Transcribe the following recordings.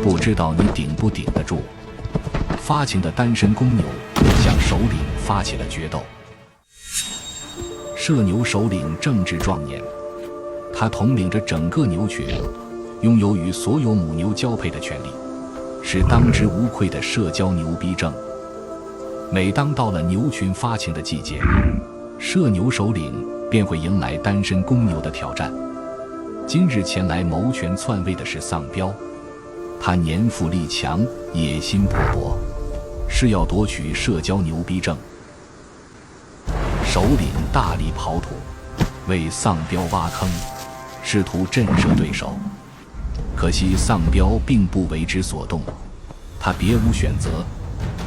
不知道你顶不顶得住。发情的单身公牛向首领发起了决斗。社牛首领正值壮年，他统领着整个牛群，拥有与所有母牛交配的权利，是当之无愧的社交牛逼症。每当到了牛群发情的季节，社牛首领便会迎来单身公牛的挑战。今日前来谋权篡位的是丧彪，他年富力强，野心勃勃，是要夺取社交牛逼症。首领大力刨土，为丧彪挖坑，试图震慑对手。可惜丧彪并不为之所动，他别无选择，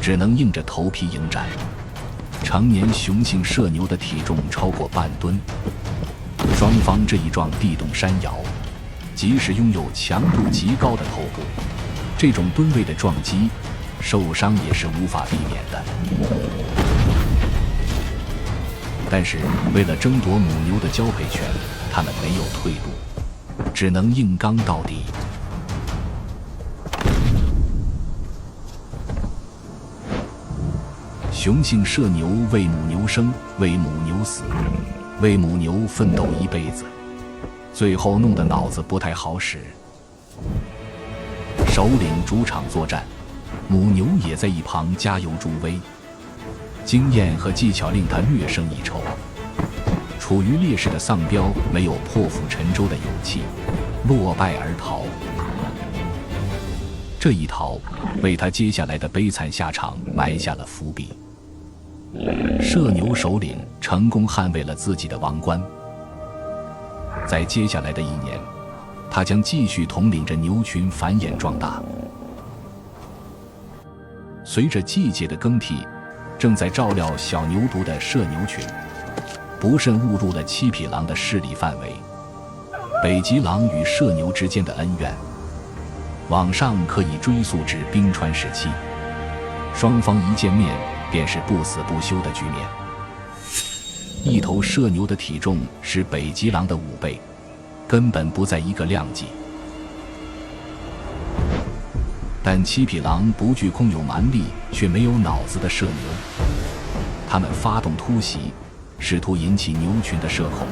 只能硬着头皮迎战。成年雄性社牛的体重超过半吨，双方这一撞地动山摇，即使拥有强度极高的头部，这种吨位的撞击，受伤也是无法避免的。但是为了争夺母牛的交配权，他们没有退路，只能硬刚到底。雄性社牛为母牛生，为母牛死，为母牛奋斗一辈子，最后弄得脑子不太好使。首领主场作战，母牛也在一旁加油助威，经验和技巧令他略胜一筹。处于劣势的丧彪没有破釜沉舟的勇气，落败而逃。这一逃为他接下来的悲惨下场埋下了伏笔。社牛首领成功捍卫了自己的王冠。在接下来的一年，他将继续统领着牛群繁衍壮大。随着季节的更替，正在照料小牛犊的社牛群不慎误入了七匹狼的势力范围。北极狼与社牛之间的恩怨，往上可以追溯至冰川时期，双方一见面便是不死不休的局面。一头社牛的体重是北极狼的5倍，根本不在一个量级。但七匹狼不惧空有蛮力却没有脑子的社牛，他们发动突袭，试图引起牛群的社恐，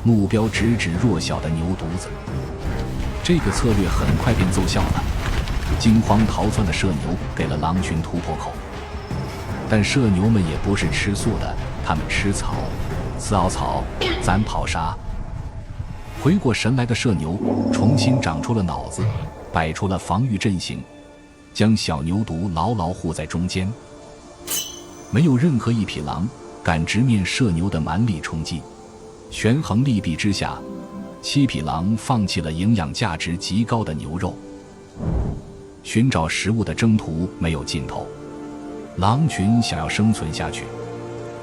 目标直指弱小的牛犊子。这个策略很快便奏效了，惊慌逃窜的社牛给了狼群突破口。但社牛们也不是吃素的，他们吃草，呲凹草，攒跑沙。回过神来的社牛重新长出了脑子，摆出了防御阵型，将小牛犊牢牢护在中间。没有任何一匹狼敢直面社牛的蛮力冲击，权衡利弊之下，7匹狼放弃了营养价值极高的牛肉。寻找食物的征途没有尽头，狼群想要生存下去，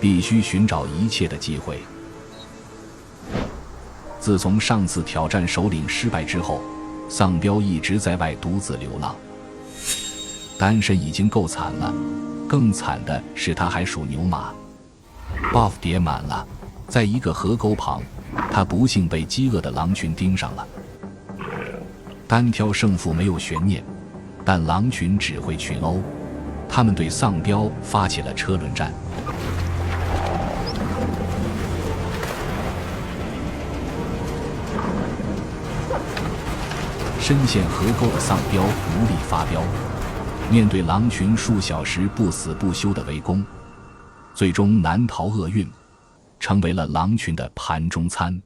必须寻找一切的机会。自从上次挑战首领失败之后，丧彪一直在外独自流浪。单身已经够惨了，更惨的是他还属牛马。buff 叠满了，在一个河沟旁，他不幸被饥饿的狼群盯上了。单挑胜负没有悬念，但狼群只会群殴，他们对丧彪发起了车轮战。深陷河沟的丧彪无力发飙，面对狼群数小时不死不休的围攻，最终难逃厄运，成为了狼群的盘中餐。